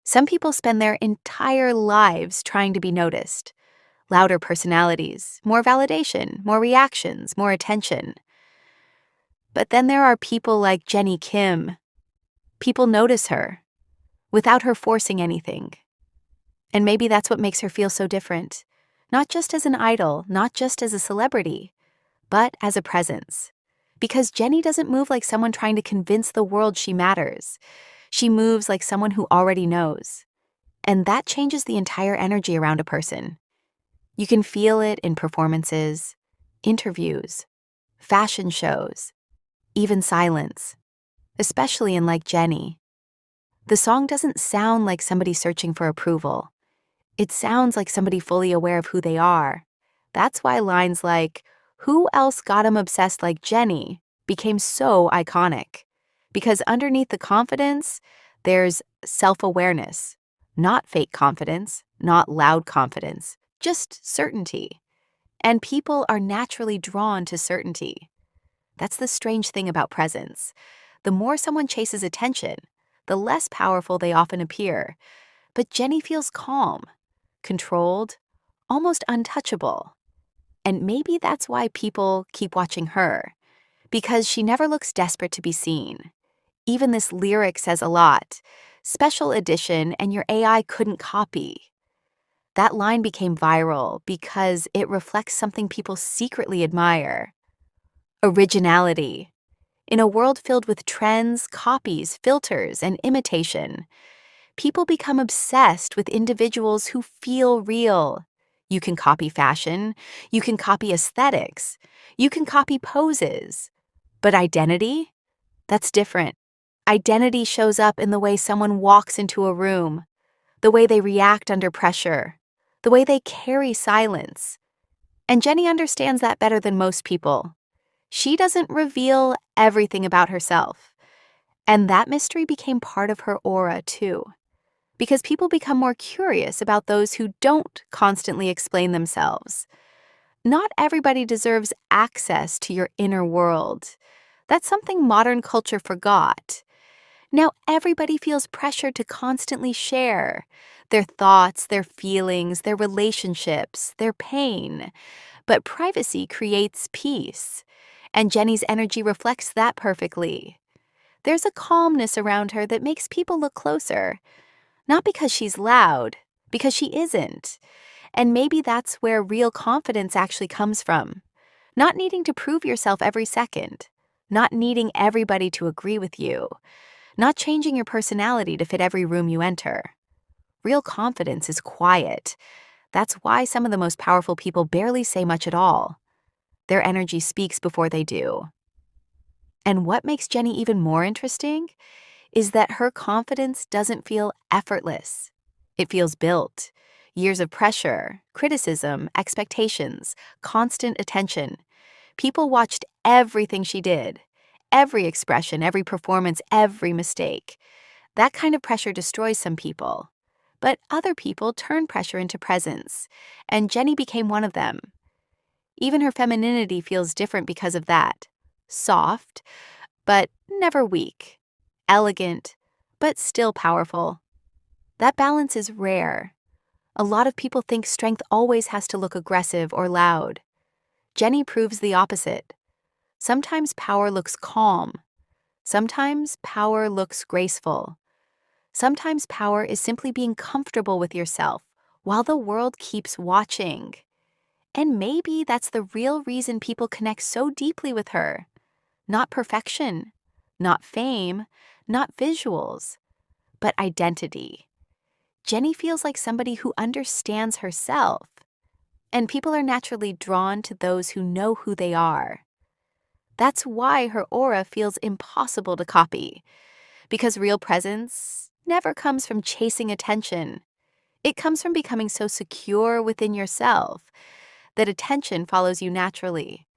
Some people spend their entire lives trying to be noticed. Louder personalities, more validation, more reactions, more attention. But then there are people like Jennie Kim. People notice her without her forcing anything. And maybe that's what makes her feel so different. Not just as an idol, not just as a celebrity, but as a presence. Because Jennie doesn't move like someone trying to convince the world she matters. She moves like someone who already knows. And that changes the entire energy around a person. You can feel it in performances, interviews, fashion shows, even silence, especially in Like Jennie. The song doesn't sound like somebody searching for approval. It sounds like somebody fully aware of who they are. That's why lines like, "Who else got 'em obsessed like Jennie?" became so iconic. Because underneath the confidence, there's self-awareness. Not fake confidence, not loud confidence, just certainty. And people are naturally drawn to certainty. That's the strange thing about presence. The more someone chases attention, the less powerful they often appear. But Jennie feels calm, controlled, almost untouchable. And maybe that's why people keep watching her, because she never looks desperate to be seen. Even this lyric says a lot. Special edition, and your AI couldn't copy. That line became viral because it reflects something people secretly admire: originality. In a world filled with trends, copies, filters, and imitation, people become obsessed with individuals who feel real. You can copy fashion, you can copy aesthetics, you can copy poses. But identity? That's different. Identity shows up in the way someone walks into a room, the way they react under pressure, the way they carry silence. And Jennie understands that better than most people. She doesn't reveal everything about herself. And that mystery became part of her aura, too. Because people become more curious about those who don't constantly explain themselves. Not everybody deserves access to your inner world. That's something modern culture forgot. Now everybody feels pressure to constantly share their thoughts, their feelings, their relationships, their pain. But privacy creates peace, and Jennie's energy reflects that perfectly. There's a calmness around her that makes people look closer. Not because she's loud, because she isn't. And maybe that's where real confidence actually comes from. Not needing to prove yourself every second. Not needing everybody to agree with you. Not changing your personality to fit every room you enter. Real confidence is quiet. That's why some of the most powerful people barely say much at all. Their energy speaks before they do. And what makes Jennie even more interesting is that her confidence doesn't feel effortless. It feels built. Years of pressure, criticism, expectations, constant attention. People watched everything she did. Every expression, every performance, every mistake. That kind of pressure destroys some people. But other people turn pressure into presence, and Jennie became one of them. Even her femininity feels different because of that. Soft, but never weak. Elegant, but still powerful. That balance is rare. A lot of people think strength always has to look aggressive or loud. Jennie proves the opposite. Sometimes power looks calm. Sometimes power looks graceful. Sometimes power is simply being comfortable with yourself while the world keeps watching. And maybe that's the real reason people connect so deeply with her. Not perfection, not fame, not visuals, but identity. Jennie feels like somebody who understands herself. And people are naturally drawn to those who know who they are. That's why her aura feels impossible to copy. Because real presence never comes from chasing attention. It comes from becoming so secure within yourself that attention follows you naturally.